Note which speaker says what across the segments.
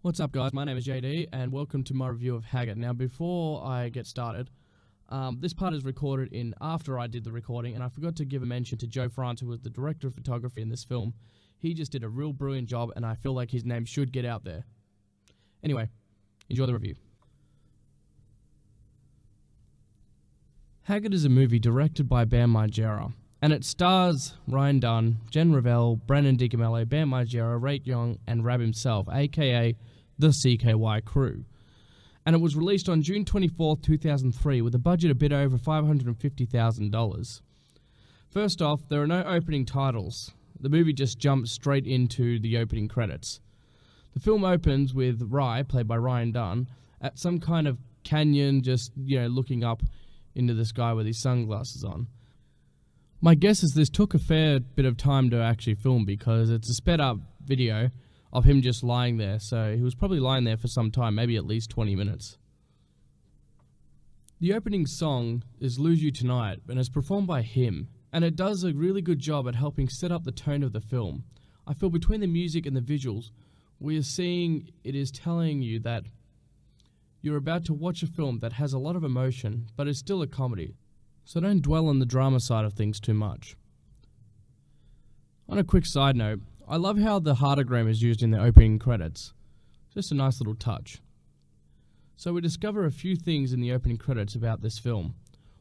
Speaker 1: What's up, guys? My name is JD, and welcome to my review of Haggard. Now, before I get started, this part is recorded in after I did the recording, and I forgot to give a mention to Joe France, who was the director of photography in this film. He just did a real brilliant job, and I feel like his name should get out there. Anyway, enjoy the review. Haggard is a movie directed by Bam Margera, and it stars Ryan Dunn, Jen Revell, Brendan DiCamillo, Bam Margera, Rake Young, and Rab himself, a.k.a. the CKY crew. And it was released on June 24, 2003, with a budget a bit over $550,000. First off, there are no opening titles. The movie just jumps straight into the opening credits. The film opens with Rye, played by Ryan Dunn, at some kind of canyon, just, looking up into the sky with his sunglasses on. My guess is this took a fair bit of time to actually film because it's a sped up video of him just lying there, so he was probably lying there for some time, maybe at least 20 minutes. The opening song is Lose You Tonight, and is performed by him, and it does a really good job at helping set up the tone of the film. I feel between the music and the visuals, we are seeing it is telling you that you're about to watch a film that has a lot of emotion, but is still a comedy, so don't dwell on the drama side of things too much. On a quick side note, I love how the heartogram is used in the opening credits. Just a nice little touch. So we discover a few things in the opening credits about this film.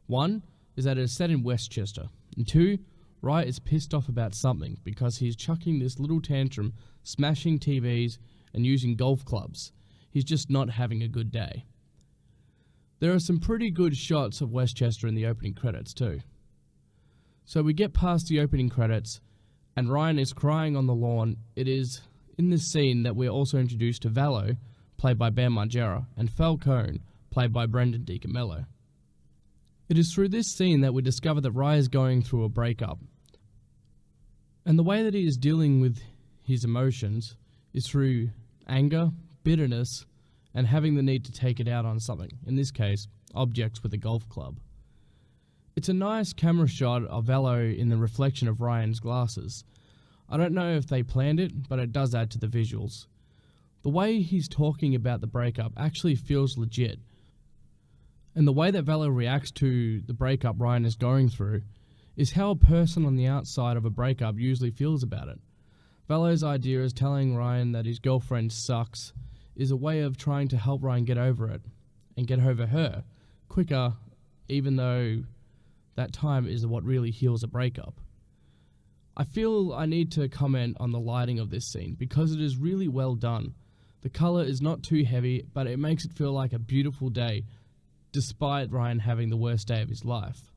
Speaker 1: One is that it is set in Westchester. And two, Rye is pissed off about something because he's chucking this little tantrum, smashing TVs and using golf clubs. He's just not having a good day. There are some pretty good shots of Westchester in the opening credits too. So we get past the opening credits, and Ryan is crying on the lawn. It is in this scene that we're also introduced to Valo, played by Bam Margera, and Falcone, played by Brendan DiCamillo. It is through this scene that we discover that Rye is going through a breakup. And the way that he is dealing with his emotions is through anger, bitterness, and having the need to take it out on something, in this case, objects with a golf club. It's a nice camera shot of Valo in the reflection of Ryan's glasses. I don't know if they planned it, but it does add to the visuals. The way he's talking about the breakup actually feels legit. And the way that Valo reacts to the breakup Ryan is going through is how a person on the outside of a breakup usually feels about it. Valo's idea is telling Ryan that his girlfriend sucks is a way of trying to help Ryan get over it and get over her quicker, even though that time is what really heals a breakup. I feel I need to comment on the lighting of this scene because it is really well done. The colour is not too heavy, but it makes it feel like a beautiful day, despite Ryan having the worst day of his life.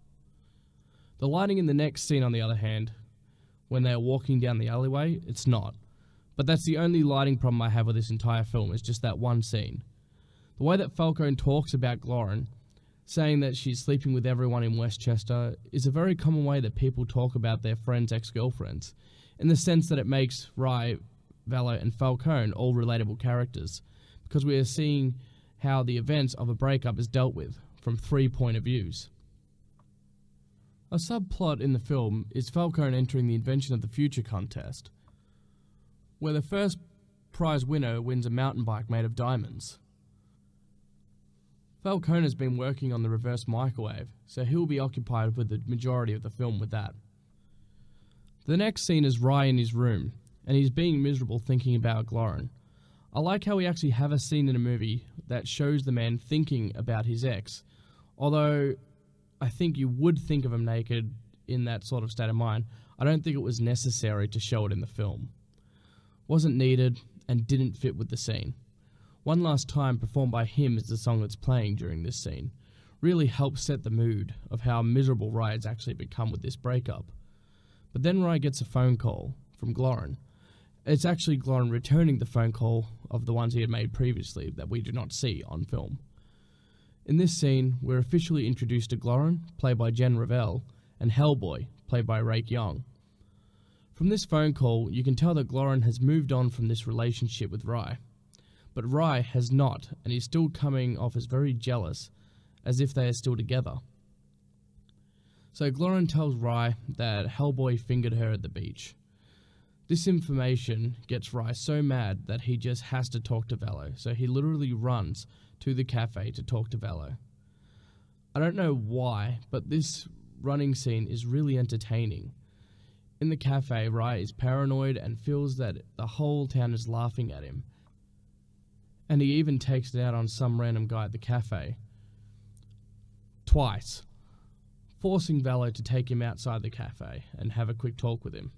Speaker 1: The lighting in the next scene, on the other hand, when they are walking down the alleyway, it's not. But that's the only lighting problem I have with this entire film, is just that one scene. The way that Falcone talks about Glorin, saying that she's sleeping with everyone in Westchester, is a very common way that people talk about their friends' ex-girlfriends, in the sense that it makes Rye, Valo, and Falcone all relatable characters, because we are seeing how the events of a breakup is dealt with, from 3 points of views. A subplot in the film is Falcone entering the Invention of the Future contest, where the first prize winner wins a mountain bike made of diamonds. Falcone has been working on the reverse microwave, so he'll be occupied with the majority of the film with that. The next scene is Rye in his room, and he's being miserable thinking about Glorin. I like how we actually have a scene in a movie that shows the man thinking about his ex, although I think you would think of him naked in that sort of state of mind. I don't think it was necessary to show it in the film. Wasn't needed and didn't fit with the scene. One Last Time, performed by him, is the song that's playing during this scene. Really helps set the mood of how miserable Rye has actually become with this breakup. But then Rye gets a phone call from Glorin. It's actually Glorin returning the phone call of the ones he had made previously that we do not see on film. In this scene, we're officially introduced to Glorin, played by Jen Revell, and Hellboy, played by Rake Young. From this phone call, you can tell that Glorin has moved on from this relationship with Rye. But Rye has not, and he's still coming off as very jealous, as if they are still together. So Glorin tells Rye that Hellboy fingered her at the beach. This information gets Rye so mad that he just has to talk to Velo, so he literally runs to the cafe to talk to Velo. I don't know why, but this running scene is really entertaining. In the cafe, Rye is paranoid and feels that the whole town is laughing at him. And he even takes it out on some random guy at the cafe. Twice. Forcing Velo to take him outside the cafe and have a quick talk with him.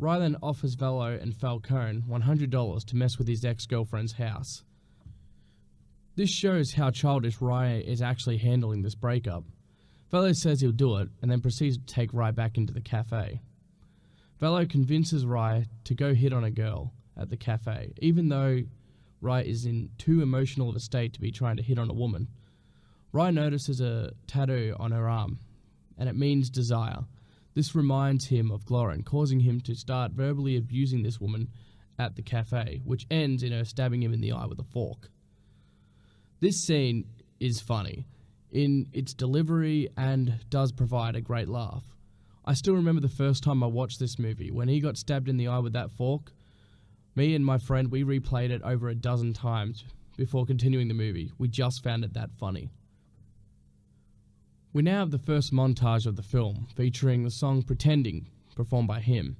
Speaker 1: Rye then offers Velo and Falcone $100 to mess with his ex-girlfriend's house. This shows how childish Rye is actually handling this breakup. Velo says he'll do it, and then proceeds to take Rye back into the cafe. Velo convinces Rye to go hit on a girl at the cafe, even though Rye is in too emotional of a state to be trying to hit on a woman. Rye notices a tattoo on her arm, and it means desire. This reminds him of Glorin, causing him to start verbally abusing this woman at the cafe, which ends in her stabbing him in the eye with a fork. This scene is funny in its delivery and does provide a great laugh. I still remember the first time I watched this movie. When he got stabbed in the eye with that fork, me and my friend, we replayed it over a dozen times before continuing the movie. We just found it that funny. We now have the first montage of the film, featuring the song Pretending, performed by him.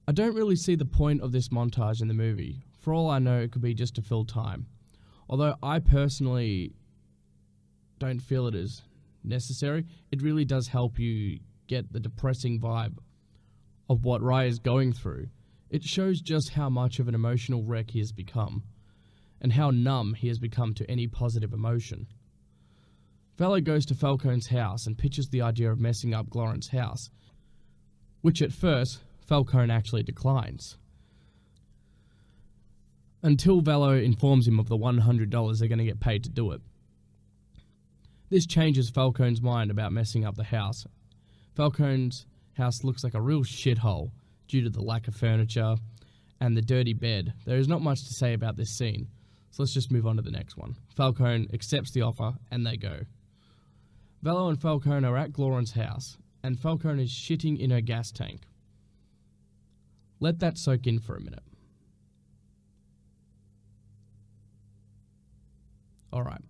Speaker 1: I don't really see the point of this montage in the movie. For all I know, it could be just to fill time. Although I personally don't feel it is necessary, it really does help you get the depressing vibe of what Rye is going through. It shows just how much of an emotional wreck he has become, and how numb he has become to any positive emotion. Velo goes to Falcone's house and pitches the idea of messing up Glorin's house, which at first Falcone actually declines. Until Velo informs him of the $100 they're going to get paid to do it. This changes Falcone's mind about messing up the house. Falcone's house looks like a real shithole due to the lack of furniture and the dirty bed. There is not much to say about this scene, so let's just move on to the next one. Falcone accepts the offer and they go. Velo and Falcone are at Glorin's house, and Falcone is shitting in her gas tank. Let that soak in for a minute. Alright.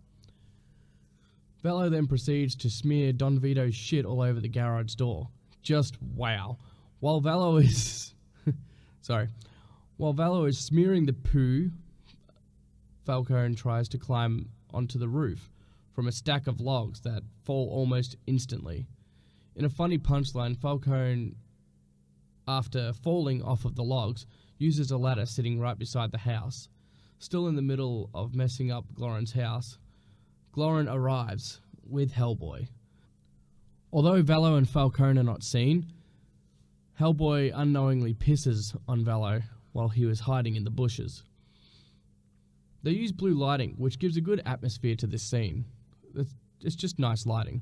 Speaker 1: Velo then proceeds to smear Don Vito's shit all over the garage door. Just wow. While Velo is smearing the poo, Falcone tries to climb onto the roof from a stack of logs that fall almost instantly. In a funny punchline, Falcone, after falling off of the logs, uses a ladder sitting right beside the house. Still in the middle of messing up Glorin's house, Glorin arrives with Hellboy. Although Velo and Falcone are not seen, Hellboy unknowingly pisses on Velo while he was hiding in the bushes. They use blue lighting, which gives a good atmosphere to this scene. It's just nice lighting.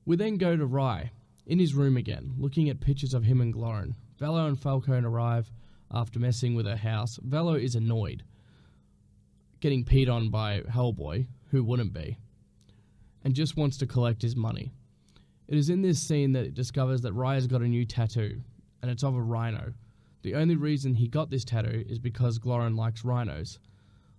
Speaker 1: We then go to Rye, in his room again, looking at pictures of him and Glorin. Velo and Falcone arrive after messing with her house. Velo is annoyed, getting peed on by Hellboy, who wouldn't be, and just wants to collect his money. It is in this scene that it discovers that Rye has got a new tattoo, and it's of a rhino. The only reason he got this tattoo is because Glorin likes rhinos.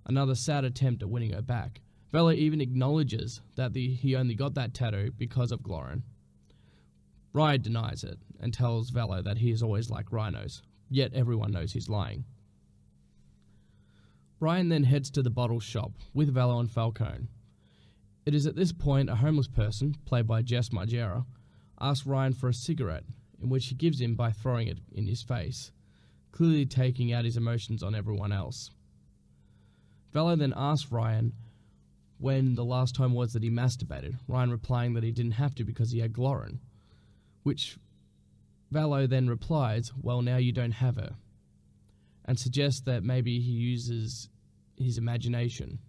Speaker 1: Another sad attempt at winning her back. Velo even acknowledges that he only got that tattoo because of Glorin. Rye denies it and tells Velo that he has always liked rhinos, yet everyone knows he's lying. Ryan then heads to the bottle shop with Velo and Falcone. It is at this point a homeless person, played by Jess Margera, asks Ryan for a cigarette, in which he gives him by throwing it in his face, clearly taking out his emotions on everyone else. Velo then asks Ryan when the last time was that he masturbated, Ryan replying that he didn't have to because he had Glorin, which Velo then replies, well, now you don't have her, and suggests that maybe he uses his imagination.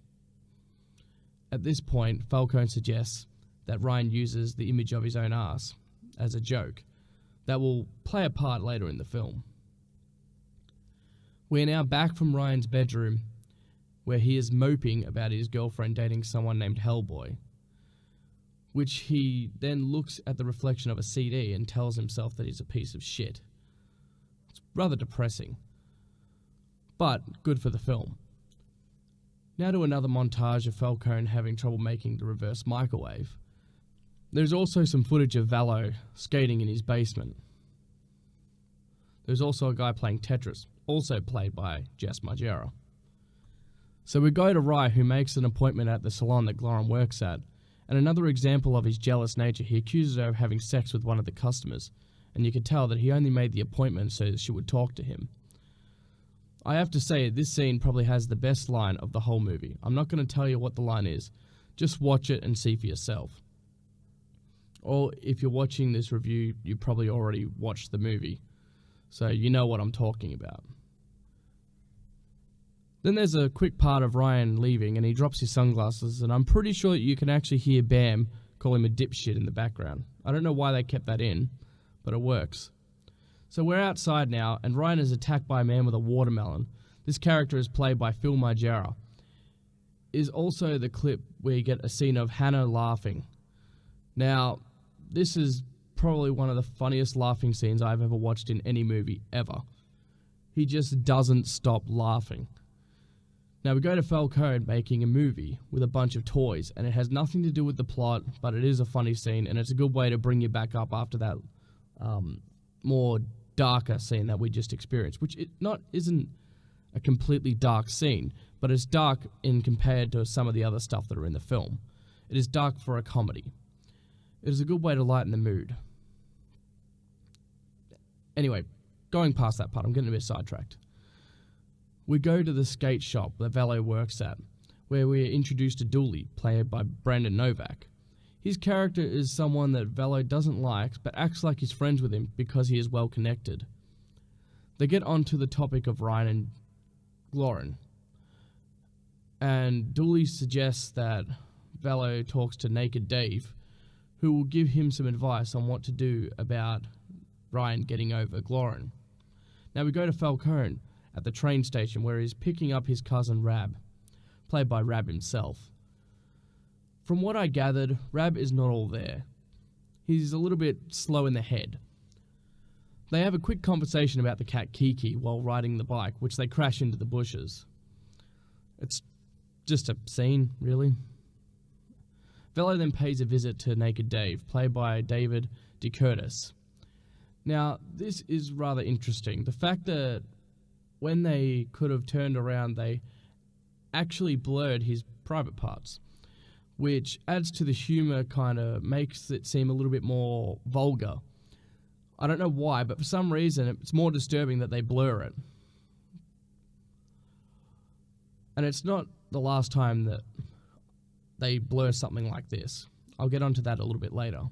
Speaker 1: At this point, Falcone suggests that Ryan uses the image of his own ass as a joke that will play a part later in the film. We are now back from Ryan's bedroom, where he is moping about his girlfriend dating someone named Hellboy, which he then looks at the reflection of a CD and tells himself that he's a piece of shit. rather depressing, but good for the film. Now to another montage of Falcone having trouble making the reverse microwave. There's also some footage of Valo skating in his basement. There's also a guy playing Tetris, also played by Jess Margera. So we go to Rye, who makes an appointment at the salon that Glorin works at, and another example of his jealous nature, he accuses her of having sex with one of the customers, and you can tell that he only made the appointment so she would talk to him. I have to say, this scene probably has the best line of the whole movie. I'm not going to tell you what the line is, just watch it and see for yourself. Or if you're watching this review, you probably already watched the movie, so you know what I'm talking about. Then there's a quick part of Ryan leaving and he drops his sunglasses, and I'm pretty sure that you can actually hear Bam call him a dipshit in the background. I don't know why they kept that in, but it works. So we're outside now, and Ryan is attacked by a man with a watermelon. This character is played by Phil Margera. Is also the clip where you get a scene of Hannah laughing. Now, this is probably one of the funniest laughing scenes I've ever watched in any movie ever. He just doesn't stop laughing. Now we go to Falcone making a movie with a bunch of toys, and it has nothing to do with the plot, but it is a funny scene, and it's a good way to bring you back up after that more darker scene that we just experienced, which isn't a completely dark scene, but it's dark in compared to some of the other stuff that are in the film. It is dark for a comedy. It is a good way to lighten the mood. Anyway, going past that part, I'm getting a bit sidetracked. We go to the skate shop that Valo works at, where we are introduced to Dooley, played by Brandon Novak. His character is someone that Valo doesn't like, but acts like he's friends with him because he is well connected. They get onto the topic of Ryan and Glorin, and Dooley suggests that Valo talks to Naked Dave, who will give him some advice on what to do about Ryan getting over Glorin. Now we go to Falcone at the train station, where he's picking up his cousin Rab, played by Rab himself. From what I gathered, Rab is not all there. He's a little bit slow in the head. They have a quick conversation about the cat Kiki while riding the bike, which they crash into the bushes. It's just a scene, really. Velo then pays a visit to Naked Dave, played by David DeCurtis. Now, this is rather interesting. The fact that when they could have turned around, they actually blurred his private parts, which adds to the humour, kind of makes it seem a little bit more vulgar. I don't know why, but for some reason it's more disturbing that they blur it. And it's not the last time that they blur something like this. I'll get onto that a little bit later.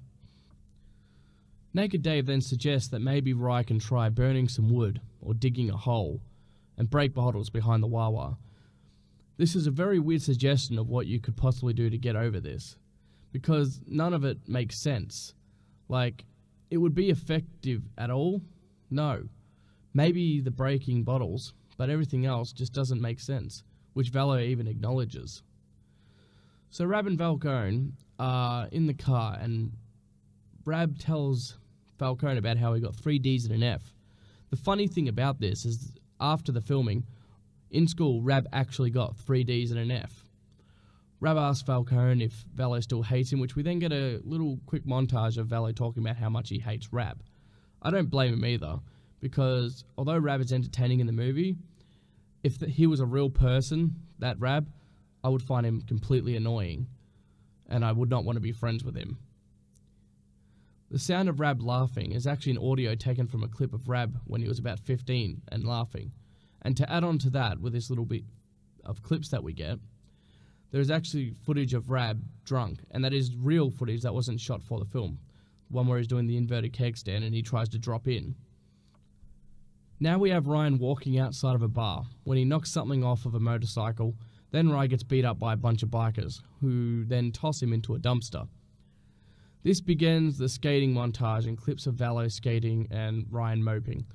Speaker 1: Naked Dave then suggests that maybe Rye can try burning some wood or digging a hole and break bottles behind the Wawa. This is a very weird suggestion of what you could possibly do to get over this, because none of it makes sense. Like, it would be effective at all? No. Maybe the breaking bottles, but everything else just doesn't make sense, which Valo even acknowledges. So Rab and Falcone are in the car, and Rab tells Falcone about how he got 3 Ds and an F. The funny thing about this is, after the filming, in school, Rab actually got 3 Ds and an F. Rab asks Falcone if Valo still hates him, which we then get a little quick montage of Valo talking about how much he hates Rab. I don't blame him either, because although Rab is entertaining in the movie, if he was a real person, that Rab, I would find him completely annoying, and I would not want to be friends with him. The sound of Rab laughing is actually an audio taken from a clip of Rab when he was about 15 and laughing. And to add on to that, with this little bit of clips that we get, there is actually footage of Rab drunk, and that is real footage that wasn't shot for the film. One where he's doing the inverted keg stand and he tries to drop in. Now we have Ryan walking outside of a bar when he knocks something off of a motorcycle. Then Ryan gets beat up by a bunch of bikers, who then toss him into a dumpster. This begins the skating montage and clips of Valo skating and Ryan moping.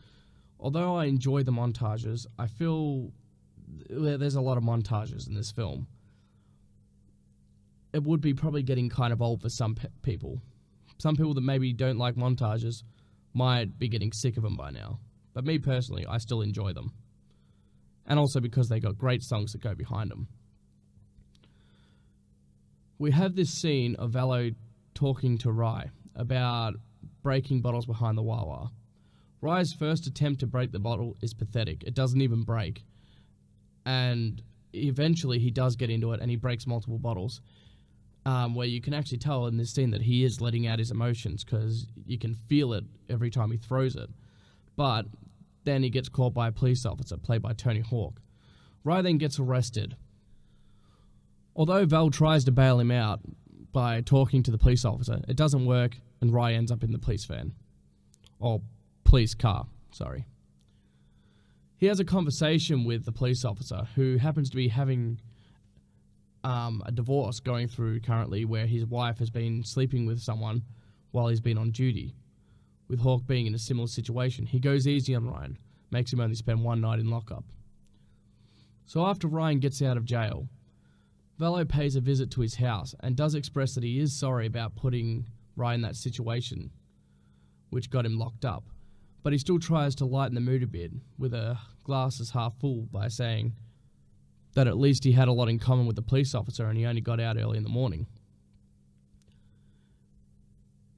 Speaker 1: Although I enjoy the montages, I feel there's a lot of montages in this film. It would be probably getting kind of old for some people. Some people that maybe don't like montages might be getting sick of them by now. But me personally, I still enjoy them. And also because they got great songs that go behind them. We have this scene of Valo talking to Rye about breaking bottles behind the Wawa. Rye's first attempt to break the bottle is pathetic. It doesn't even break. And eventually he does get into it and he breaks multiple bottles. Where you can actually tell in this scene that he is letting out his emotions because you can feel it every time he throws it. But then he gets caught by a police officer, played by Tony Hawk. Rye then gets arrested. Although Val tries to bail him out by talking to the police officer, it doesn't work and Rye ends up in the police van. Or police car, sorry. He has a conversation with the police officer who happens to be having a divorce going through currently where his wife has been sleeping with someone while he's been on duty. With Hawk being in a similar situation, he goes easy on Ryan, makes him only spend one night in lockup. So after Ryan gets out of jail, Valo pays a visit to his house and does express that he is sorry about putting Ryan in that situation, which got him locked up. But he still tries to lighten the mood a bit, with a glass as half full, by saying that at least he had a lot in common with the police officer and he only got out early in the morning.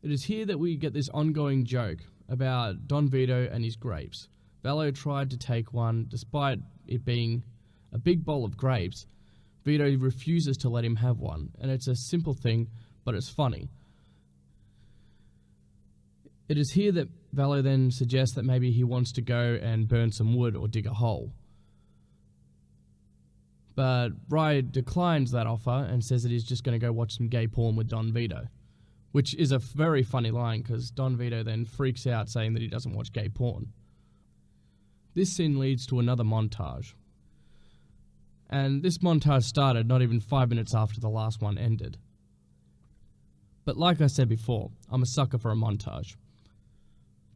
Speaker 1: It is here that we get this ongoing joke about Don Vito and his grapes. Valo tried to take one, despite it being a big bowl of grapes. Vito refuses to let him have one, and it's a simple thing, but it's funny. It is here that Valo then suggests that maybe he wants to go and burn some wood or dig a hole. But Rye declines that offer and says that he's just going to go watch some gay porn with Don Vito, which is a very funny line because Don Vito then freaks out saying that he doesn't watch gay porn. This scene leads to another montage. And this montage started not even 5 minutes after the last one ended. But like I said before, I'm a sucker for a montage.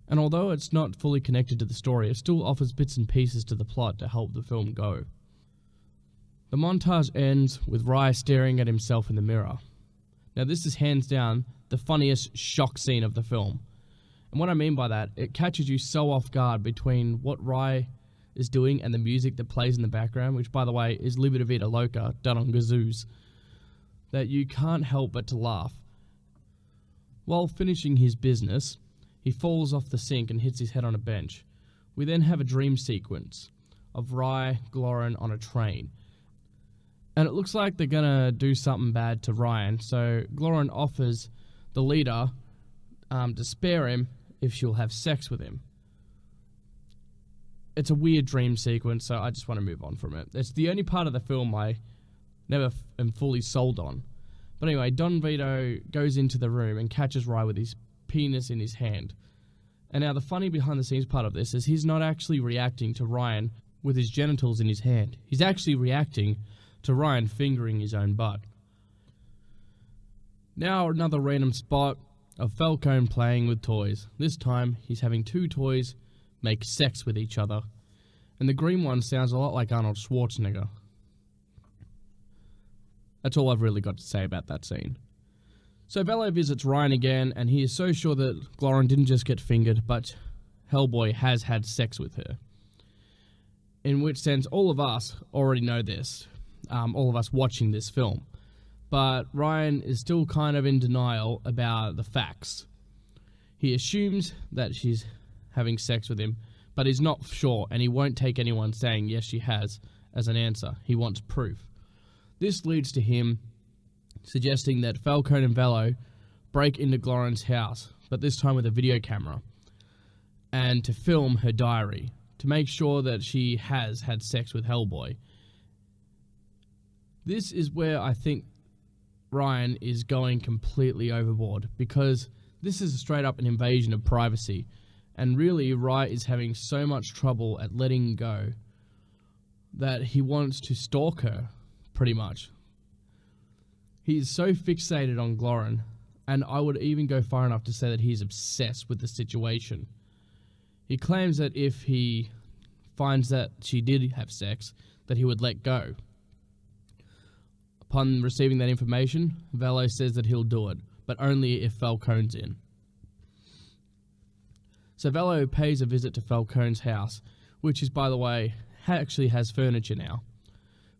Speaker 1: And although it's not fully connected to the story, it still offers bits and pieces to the plot to help the film go. The montage ends with Rye staring at himself in the mirror. Now this is hands down the funniest shock scene of the film. And what I mean by that, it catches you so off guard between what Rye is doing and the music that plays in the background, which by the way is Liber Vita Loca done on gazoos, that you can't help but to laugh. While finishing his business, he falls off the sink and hits his head on a bench. We then have a dream sequence of Rye, Glorin on a train. And it looks like they're gonna do something bad to Ryan, so Glorin offers the leader to spare him if she'll have sex with him. It's a weird dream sequence, so I just want to move on from it. It's the only part of the film I never am fully sold on. But anyway, Don Vito goes into the room and catches Rye with his penis in his hand. And now the funny behind the scenes part of this is he's not actually reacting to Ryan with his genitals in his hand. He's actually reacting to Ryan fingering his own butt. Now another random spot of Falcone playing with toys. This time he's having two toys make sex with each other. And the green one sounds a lot like Arnold Schwarzenegger. That's all I've really got to say about that scene. So Valo visits Ryan again, and he is so sure that Glorin didn't just get fingered, but Hellboy has had sex with her. In which sense, all of us already know this. All of us watching this film. But Ryan is still kind of in denial about the facts. He assumes that she's having sex with him, but he's not sure, and he won't take anyone saying yes she has as an answer. He wants proof. This leads to him suggesting that Falcone and Valo break into Glorin's house, but this time with a video camera, and to film her diary, to make sure that she has had sex with Hellboy. This is where I think Ryan is going completely overboard, because this is straight up an invasion of privacy, and really Ryan is having so much trouble at letting go that he wants to stalk her, pretty much. He is so fixated on Glorin, and I would even go far enough to say that he's obsessed with the situation. He claims that if he finds that she did have sex, that he would let go. Upon receiving that information, Valo says that he'll do it, but only if Falcone's in. So Velo pays a visit to Falcone's house, which is, by the way, actually has furniture now.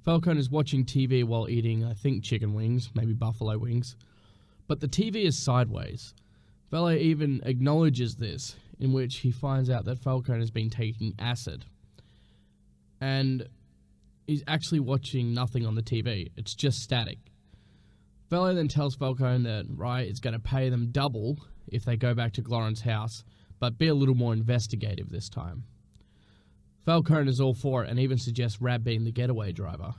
Speaker 1: Falcone is watching TV while eating, I think, chicken wings, maybe buffalo wings. But the TV is sideways. Velo even acknowledges this, in which he finds out that Falcone has been taking acid. And he's actually watching nothing on the TV. It's just static. Velo then tells Falcone that Rye is going to pay them double if they go back to Glorin's house, but be a little more investigative this time. Falcone is all for it and even suggests Rab being the getaway driver.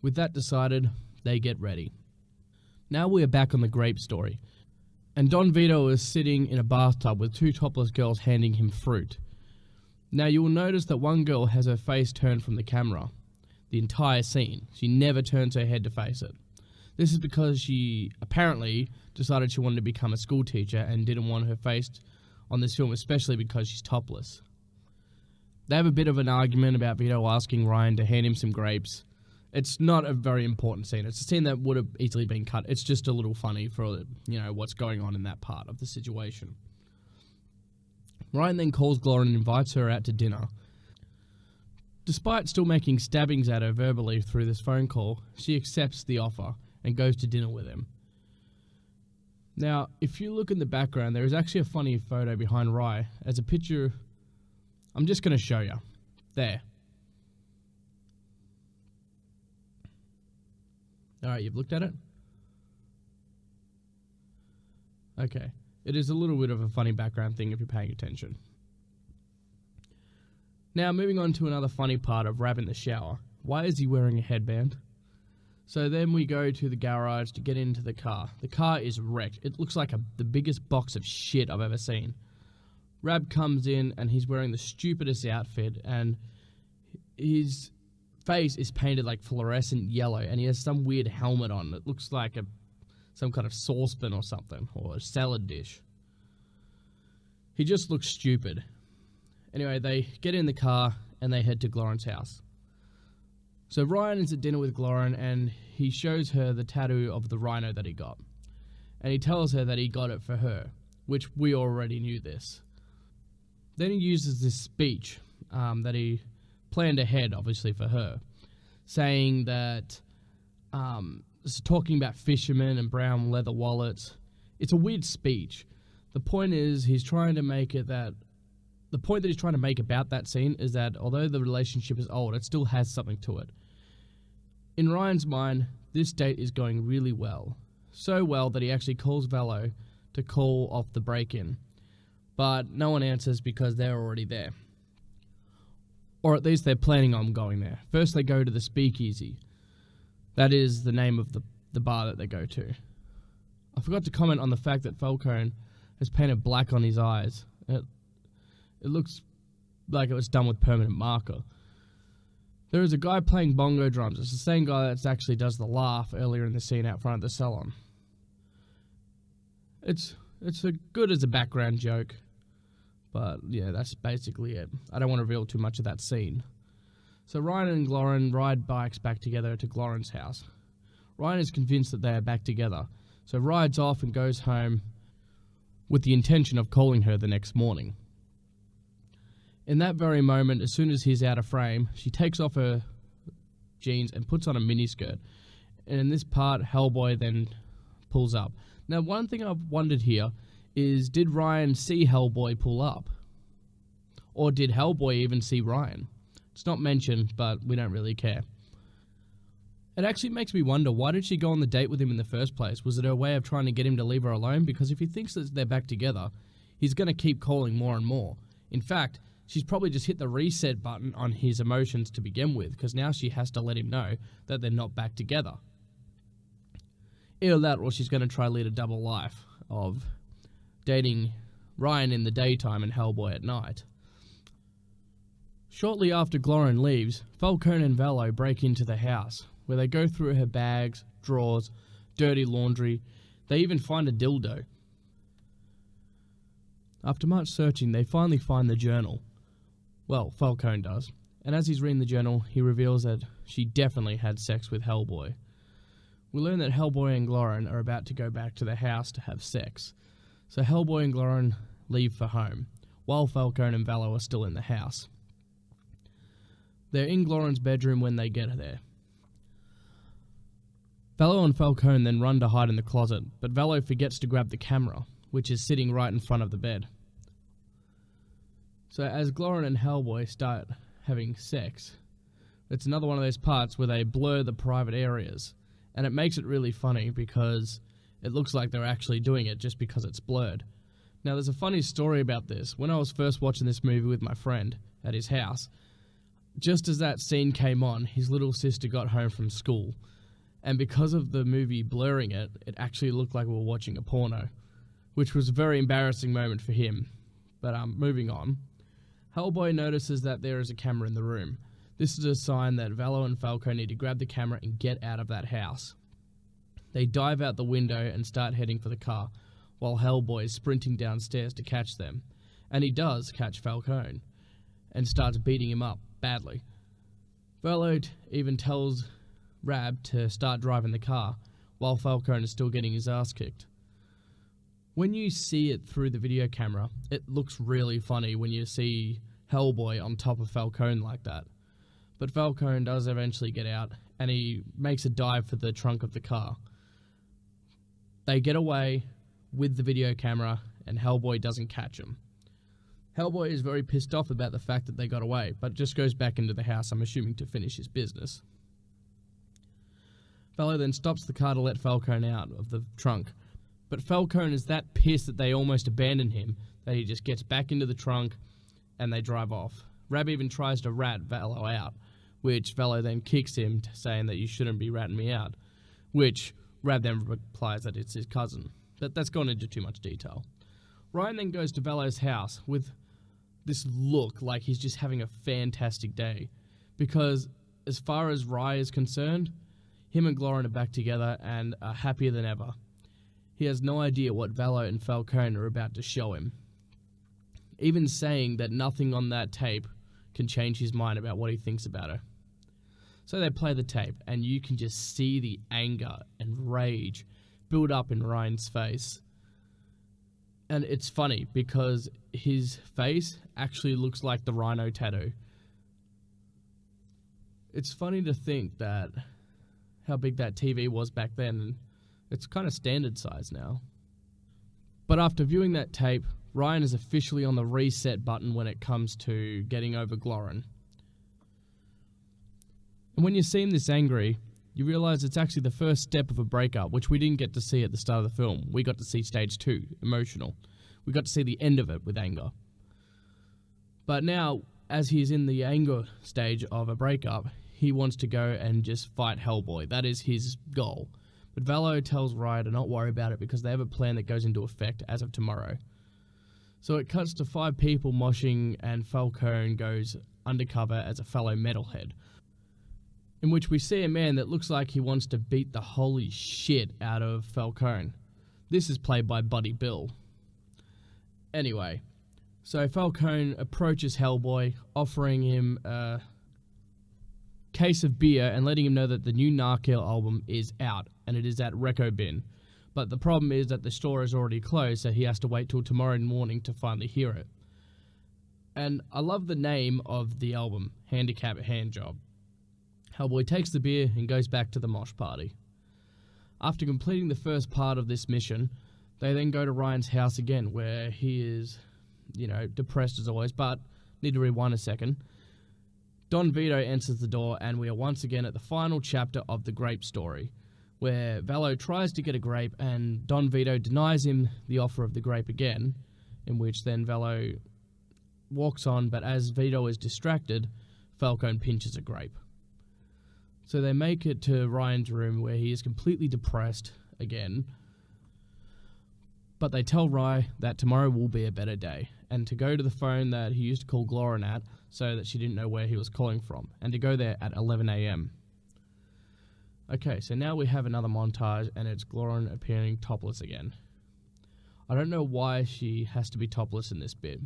Speaker 1: With that decided, they get ready. Now we are back on the grape story, and Don Vito is sitting in a bathtub with two topless girls handing him fruit. Now you will notice that one girl has her face turned from the camera the entire scene. She never turns her head to face it. This is because she apparently decided she wanted to become a school teacher and didn't want her face on this film, especially because she's topless. They have a bit of an argument about Vito asking Ryan to hand him some grapes. It's not a very important scene. It's a scene that would have easily been cut. It's just a little funny for, what's going on in that part of the situation. Ryan then calls Glorin and invites her out to dinner. Despite still making stabbings at her verbally through this phone call, she accepts the offer and goes to dinner with him. Now, if you look in the background, there is actually a funny photo behind Rye as a picture. I'm just going to show you. There. Alright, you've looked at it? Okay. It is a little bit of a funny background thing if you're paying attention. Now, moving on to another funny part of Rab in the shower. Why is he wearing a headband? So then we go to the garage to get into the car. The car is wrecked. It looks like the biggest box of shit I've ever seen. Rab comes in and he's wearing the stupidest outfit, and his face is painted like fluorescent yellow, and he has some weird helmet on. It looks like some kind of saucepan or something, or a salad dish. He just looks stupid. Anyway, they get in the car and they head to Glorin's house. So Ryan is at dinner with Glorin and he shows her the tattoo of the rhino that he got. And he tells her that he got it for her, which we already knew this. Then he uses this speech that he planned ahead, obviously, for her, saying that, talking about fishermen and brown leather wallets. It's a weird speech. The point is, he's trying to make it that, the point that he's trying to make about that scene is that although the relationship is old, it still has something to it. In Ryan's mind, this date is going really well. So well that he actually calls Velo to call off the break-in. But no one answers because they're already there. Or at least they're planning on going there. First they go to the Speakeasy. That is the name of the bar that they go to. I forgot to comment on the fact that Falcone has painted black on his eyes. It looks like it was done with permanent marker. There is a guy playing bongo drums. It's the same guy that actually does the laugh earlier in the scene out front of the salon. It's good as a background joke. But yeah, that's basically it. I don't want to reveal too much of that scene. So Ryan and Glorin ride bikes back together to Glorin's house. Ryan is convinced that they are back together, so rides off and goes home with the intention of calling her the next morning. In that very moment, as soon as he's out of frame, she takes off her jeans and puts on a miniskirt. And in this part, Hellboy then pulls up. Now, one thing I've wondered here is, did Ryan see Hellboy pull up? Or did Hellboy even see Ryan? It's not mentioned, but we don't really care. It actually makes me wonder, why did she go on the date with him in the first place? Was it her way of trying to get him to leave her alone? Because if he thinks that they're back together, he's going to keep calling more and more. In fact, she's probably just hit the reset button on his emotions to begin with, because now she has to let him know that they're not back together. Either that, or she's going to try to lead a double life of dating Ryan in the daytime and Hellboy at night. Shortly after Glorin leaves, Falcone and Velo break into the house, where they go through her bags, drawers, dirty laundry. They even find a dildo. After much searching, they finally find the journal. Well, Falcone does. And as he's reading the journal, he reveals that she definitely had sex with Hellboy. We learn that Hellboy and Glorin are about to go back to the house to have sex. So Hellboy and Glorin leave for home, while Falcone and Valo are still in the house. They're in Glorin's bedroom when they get there. Valo and Falcone then run to hide in the closet, but Valo forgets to grab the camera, which is sitting right in front of the bed. So as Glorin and Hellboy start having sex, it's another one of those parts where they blur the private areas, and it makes it really funny because it looks like they're actually doing it just because it's blurred. Now there's a funny story about this. When I was first watching this movie with my friend at his house, just as that scene came on, his little sister got home from school, and because of the movie blurring it, it actually looked like we were watching a porno, which was a very embarrassing moment for him. But moving on. Hellboy notices that there is a camera in the room. This is a sign that Valo and Falco need to grab the camera and get out of that house. They dive out the window and start heading for the car, while Hellboy is sprinting downstairs to catch them. And he does catch Falcone, and starts beating him up badly. Valo even tells Rab to start driving the car, while Falcone is still getting his ass kicked. When you see it through the video camera, it looks really funny when you see Hellboy on top of Falcone like that. But Falcone does eventually get out, and he makes a dive for the trunk of the car. They get away with the video camera, and Hellboy doesn't catch him. Hellboy is very pissed off about the fact that they got away, but just goes back into the house, I'm assuming to finish his business. Valo then stops the car to let Falcone out of the trunk, but Falcone is that pissed that they almost abandon him that he just gets back into the trunk and they drive off. Rab even tries to rat Valo out, which Valo then kicks him, saying that you shouldn't be ratting me out, which Rab then replies that it's his cousin. But that's gone into too much detail. Ryan then goes to Valo's house with this look like he's just having a fantastic day, because as far as Rye is concerned, him and Glorin are back together and are happier than ever. He has no idea what Valo and Falcone are about to show him, even saying that nothing on that tape can change his mind about what he thinks about her. So they play the tape, and you can just see the anger and rage build up in Ryan's face. And it's funny because his face actually looks like the rhino tattoo. It's funny to think that how big that TV was back then, and it's kind of standard size now. But after viewing that tape, Ryan is officially on the reset button when it comes to getting over Glorin. And when you see him this angry, you realise it's actually the first step of a breakup, which we didn't get to see at the start of the film. We got to see stage 2, emotional. We got to see the end of it with anger. But now, as he's in the anger stage of a breakup, he wants to go and just fight Hellboy. That is his goal. But Valo tells Ryan to not worry about it because they have a plan that goes into effect as of tomorrow. So it cuts to 5 people moshing, and Falcone goes undercover as a fellow metalhead, in which we see a man that looks like he wants to beat the holy shit out of Falcone. This is played by Buddy Bill. Anyway, so Falcone approaches Hellboy, offering him a case of beer and letting him know that the new Narkill album is out, and it is at Reco Bin. But the problem is that the store is already closed, so he has to wait till tomorrow morning to finally hear it. And I love the name of the album, Handicap Handjob. Hellboy takes the beer and goes back to the mosh party. After completing the first part of this mission, they then go to Ryan's house again, where he is, depressed as always, but need to rewind a second. Don Vito enters the door, and we are once again at the final chapter of the grape story, where Valo tries to get a grape, and Don Vito denies him the offer of the grape again, in which then Valo walks on, but as Vito is distracted, Falcone pinches a grape. So they make it to Ryan's room, where he is completely depressed again, but they tell Rye that tomorrow will be a better day, and to go to the phone that he used to call Glorin at, so that she didn't know where he was calling from, and to go there at 11 a.m. Okay, so now we have another montage, and it's Glorin appearing topless again. I don't know why she has to be topless in this bit,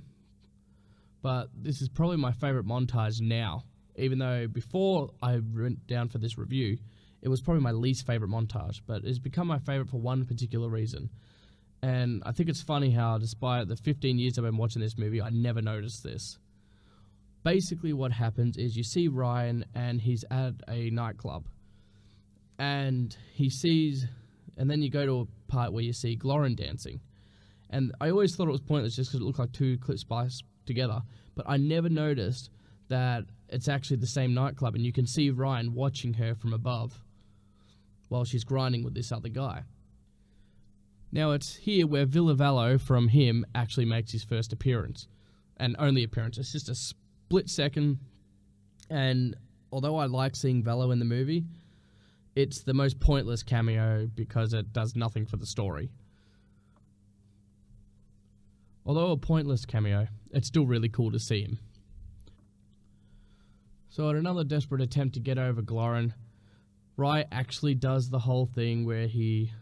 Speaker 1: but this is probably my favourite montage now, even though before I went down for this review, it was probably my least favourite montage, but it's become my favourite for one particular reason. And I think it's funny how, despite the 15 years I've been watching this movie, I never noticed this. Basically, what happens is you see Ryan, and he's at a nightclub. And then you go to a part where you see Glorin dancing. And I always thought it was pointless just because it looked like two clips spliced together. But I never noticed that it's actually the same nightclub, and you can see Ryan watching her from above while she's grinding with this other guy. Now it's here where Villavallo from him actually makes his first appearance, and only appearance. It's just a split second, and although I like seeing Vello in the movie, it's the most pointless cameo because it does nothing for the story. Although a pointless cameo, it's still really cool to see him. So at another desperate attempt to get over Glorin, Rye actually does the whole thing where he,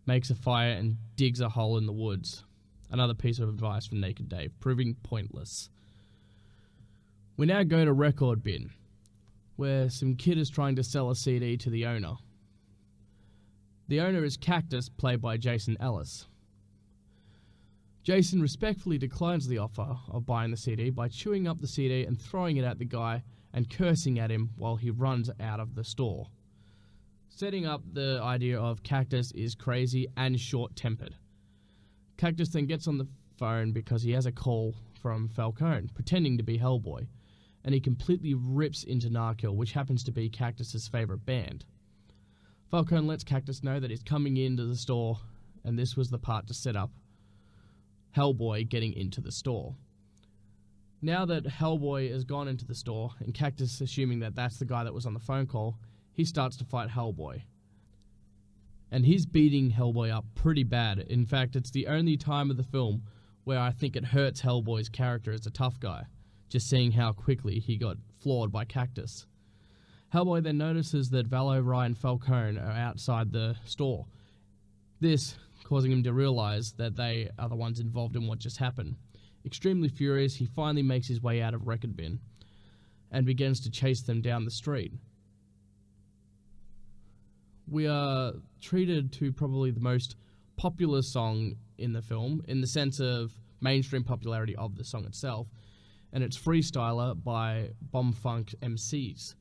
Speaker 1: makes a fire and digs a hole in the woods. Another piece of advice from Naked Dave, proving pointless. We now go to Record Bin, where some kid is trying to sell a CD to the owner. The owner is Cactus, played by Jason Ellis. Jason respectfully declines the offer of buying the CD by chewing up the CD and throwing it at the guy and cursing at him while he runs out of the store, setting up the idea of Cactus is crazy and short-tempered. Cactus then gets on the phone because he has a call from Falcone, pretending to be Hellboy, and he completely rips into Narkill, which happens to be Cactus's favourite band. Falcone lets Cactus know that he's coming into the store, and this was the part to set up Hellboy getting into the store. Now that Hellboy has gone into the store, and Cactus assuming that that's the guy that was on the phone call, he starts to fight Hellboy. And he's beating Hellboy up pretty bad. In fact, it's the only time of the film where I think it hurts Hellboy's character as a tough guy, just seeing how quickly he got floored by Cactus. Hellboy then notices that Vallo, Ryan, and Falcone are outside the store. This causing him to realise that they are the ones involved in what just happened. Extremely furious, he finally makes his way out of Record Bin and begins to chase them down the street. We are treated to probably the most popular song in the film, in the sense of mainstream popularity of the song itself, and it's Freestyler by Bomb Funk MCs.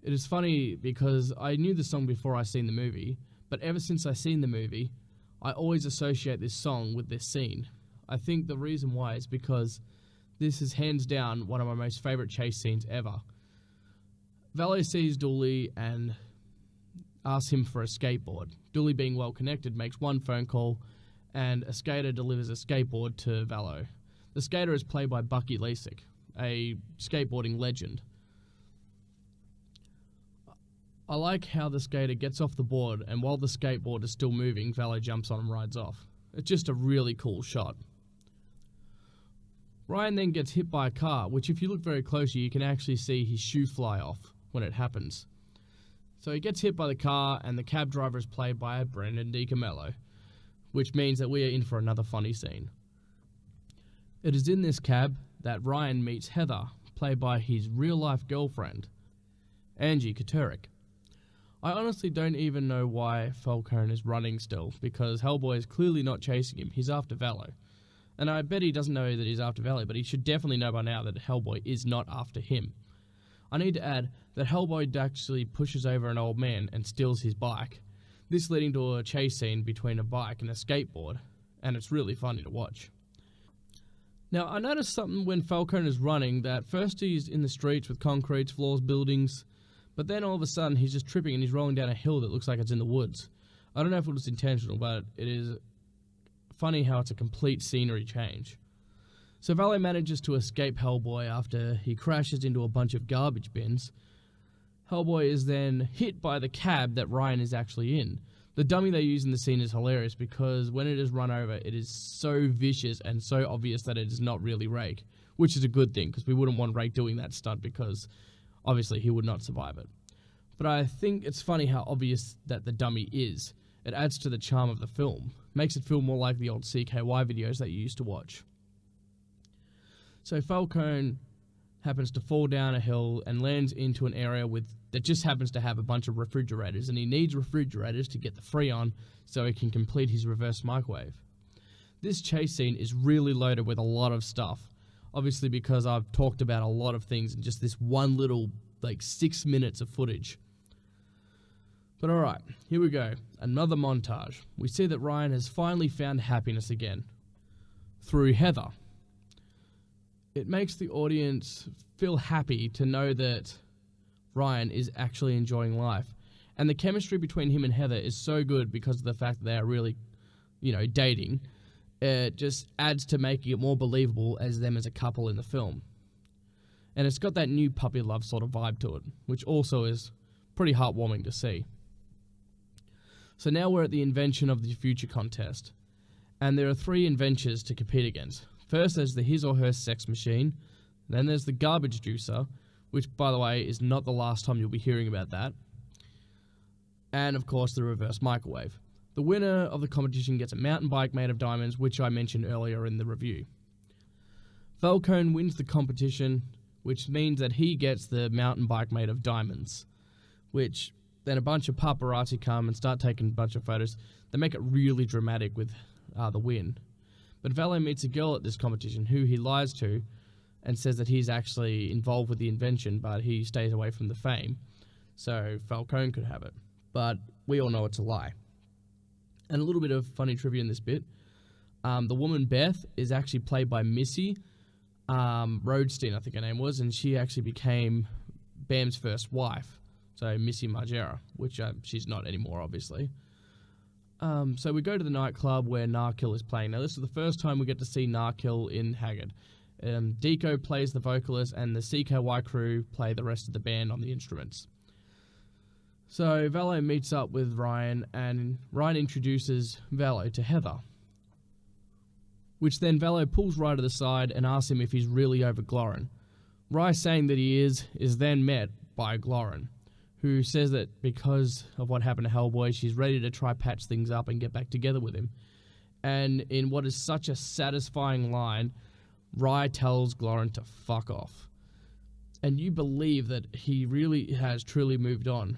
Speaker 1: It is funny because I knew the song before I seen the movie, but ever since I seen the movie, I always associate this song with this scene. I think the reason why is because this is hands down one of my most favourite chase scenes ever. Valet sees Dooley and asks him for a skateboard. Dooley, being well connected, makes one phone call and a skater delivers a skateboard to Vallo. The skater is played by Bucky Lasik, a skateboarding legend. I like how the skater gets off the board, and while the skateboard is still moving, Vallo jumps on and rides off. It's just a really cool shot. Ryan then gets hit by a car, which if you look very closely, you can actually see his shoe fly off when it happens. So he gets hit by the car, and the cab driver is played by Brendan DiCamillo, which means that we are in for another funny scene. It is in this cab that Ryan meets Heather, played by his real-life girlfriend, Angie Koturik. I honestly don't even know why Falcone is running still, because Hellboy is clearly not chasing him. He's after Vallo. And I bet he doesn't know that he's after Vallo, but he should definitely know by now that Hellboy is not after him. I need to add that Hellboy actually pushes over an old man and steals his bike, this leading to a chase scene between a bike and a skateboard, and it's really funny to watch. Now, I noticed something when Falcone is running, that first he's in the streets with concrete, floors, buildings, but then all of a sudden he's just tripping and he's rolling down a hill that looks like it's in the woods. I don't know if it was intentional, but it is funny how it's a complete scenery change. So Valet manages to escape Hellboy after he crashes into a bunch of garbage bins. Hellboy is then hit by the cab that Ryan is actually in. The dummy they use in the scene is hilarious because when it is run over, it is so vicious and so obvious that it is not really Rake, which is a good thing because we wouldn't want Rake doing that stunt because obviously he would not survive it. But I think it's funny how obvious that the dummy is. It adds to the charm of the film, makes it feel more like the old CKY videos that you used to watch. So Falcone happens to fall down a hill and lands into an area that just happens to have a bunch of refrigerators, and he needs refrigerators to get the Freon so he can complete his reverse microwave. This chase scene is really loaded with a lot of stuff, obviously because I've talked about a lot of things in just this one little 6 minutes of footage. But alright, here we go, another montage. We see that Ryan has finally found happiness again, through Heather. It makes the audience feel happy to know that Ryan is actually enjoying life. And the chemistry between him and Heather is so good because of the fact that they are really, dating. It just adds to making it more believable as them as a couple in the film. And it's got that new puppy love sort of vibe to it, which also is pretty heartwarming to see. So now we're at the invention of the future contest. And there are 3 inventors to compete against. First, there's the his or her sex machine. Then there's the garbage juicer, which, by the way, is not the last time you'll be hearing about that. And, of course, the reverse microwave. The winner of the competition gets a mountain bike made of diamonds, which I mentioned earlier in the review. Falcone wins the competition, which means that he gets the mountain bike made of diamonds, which then a bunch of paparazzi come and start taking a bunch of photos. They make it really dramatic with the win. But Valo meets a girl at this competition who he lies to and says that he's actually involved with the invention, but he stays away from the fame, so Falcone could have it. But we all know it's a lie. And a little bit of funny trivia in this bit. The woman Beth is actually played by Missy Roadstein, I think her name was, and she actually became Bam's first wife, so Missy Margera, which she's not anymore, obviously. So we go to the nightclub where Narkill is playing. Now, this is the first time we get to see Narkill in Haggard. Deco plays the vocalist, and the CKY crew play the rest of the band on the instruments. So Valo meets up with Ryan, and Ryan introduces Valo to Heather, which then Valo pulls Rye to the side and asks him if he's really over Glorin. Rye, saying that he is then met by Glorin, who says that because of what happened to Hellboy, she's ready to try patch things up and get back together with him. And in what is such a satisfying line, Rye tells Glorin to fuck off. And you believe that he really has truly moved on.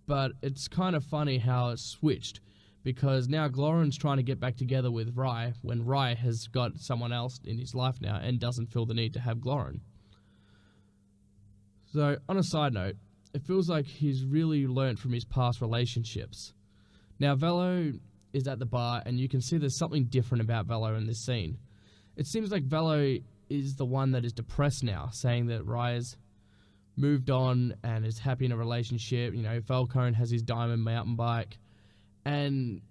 Speaker 1: But it's kind of funny how it's switched, because now Glorin's trying to get back together with Rye when Rye has got someone else in his life now and doesn't feel the need to have Glorin. So, on a side note, it feels like he's really learnt from his past relationships. Now, Valo is at the bar, and you can see there's something different about Valo in this scene. It seems like Valo is the one that is depressed now, saying that Rye's moved on and is happy in a relationship. Falcone has his diamond mountain bike, and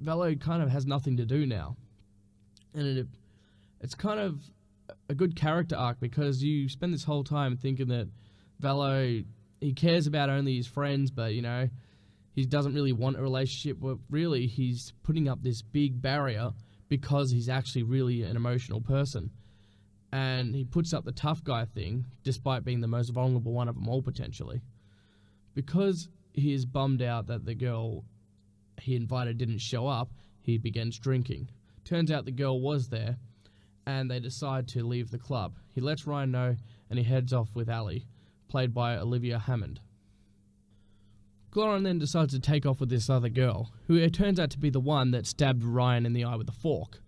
Speaker 1: Valo kind of has nothing to do now. And it's kind of a good character arc, because you spend this whole time thinking that Valo, he cares about only his friends, but, he doesn't really want a relationship. But really, he's putting up this big barrier because he's actually really an emotional person. And he puts up the tough guy thing, despite being the most vulnerable one of them all, potentially. Because he is bummed out that the girl he invited didn't show up, he begins drinking. Turns out the girl was there, and they decide to leave the club. He lets Ryan know, and he heads off with Ali, played by Olivia Hammond. Glorin then decides to take off with this other girl, who it turns out to be the one that stabbed Ryan in the eye with a fork.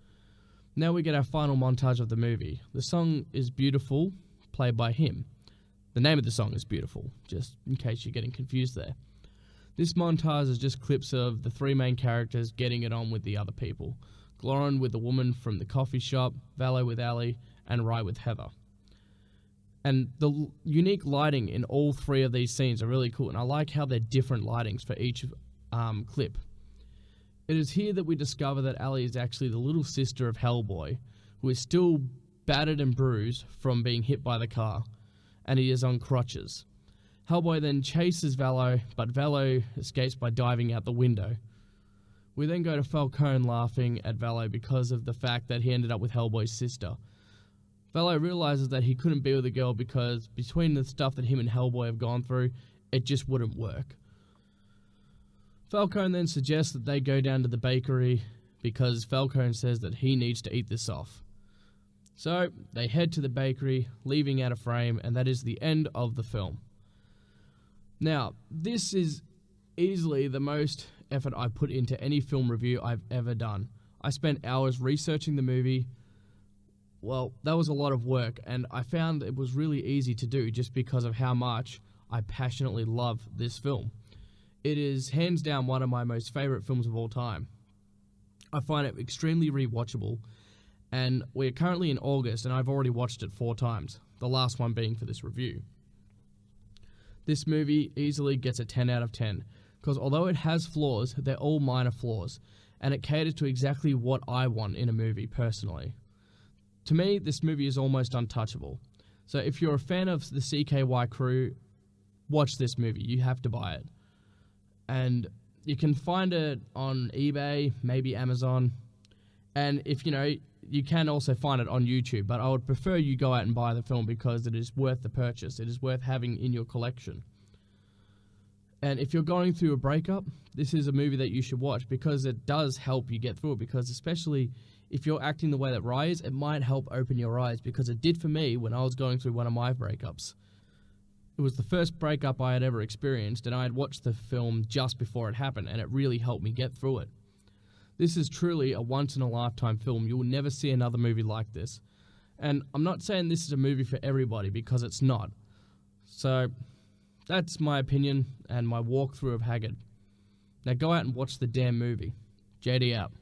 Speaker 1: Now we get our final montage of the movie. The song is Beautiful, played by him. The name of the song is Beautiful, just in case you're getting confused there. This montage is just clips of the 3 main characters getting it on with the other people. Glorin with the woman from the coffee shop, Valo with Ali, and Rye with Heather. And the unique lighting in all 3 of these scenes are really cool, and I like how they're different lightings for each clip. It is here that we discover that Ali is actually the little sister of Hellboy, who is still battered and bruised from being hit by the car, and he is on crutches. Hellboy then chases Valo, but Valo escapes by diving out the window. We then go to Falcone laughing at Valo because of the fact that he ended up with Hellboy's sister. Valo realizes that he couldn't be with the girl because between the stuff that him and Hellboy have gone through, it just wouldn't work. Falcone then suggests that they go down to the bakery because Falcone says that he needs to eat this off. So they head to the bakery, leaving out of frame, and that is the end of the film. Now, this is easily the most effort I put into any film review I've ever done. I spent hours researching the movie. Well, that was a lot of work, and I found it was really easy to do just because of how much I passionately love this film. It is hands down one of my most favourite films of all time. I find it extremely rewatchable, and we're currently in August, and I've already watched it 4 times, the last one being for this review. This movie easily gets a 10 out of 10, because although it has flaws, they're all minor flaws, and it caters to exactly what I want in a movie personally. To me, this movie is almost untouchable. So if you're a fan of the CKY crew, watch this movie. You have to buy it. And you can find it on eBay, maybe Amazon. And if you can also find it on YouTube, but I would prefer you go out and buy the film because it is worth the purchase. It is worth having in your collection. And if you're going through a breakup, this is a movie that you should watch because it does help you get through it, because especially if you're acting the way that Rye is, it might help open your eyes, because it did for me when I was going through one of my breakups. It was the first breakup I had ever experienced, and I had watched the film just before it happened, and it really helped me get through it. This is truly a once-in-a-lifetime film. You will never see another movie like this. And I'm not saying this is a movie for everybody, because it's not. So that's my opinion and my walkthrough of Haggard. Now go out and watch the damn movie. JD out.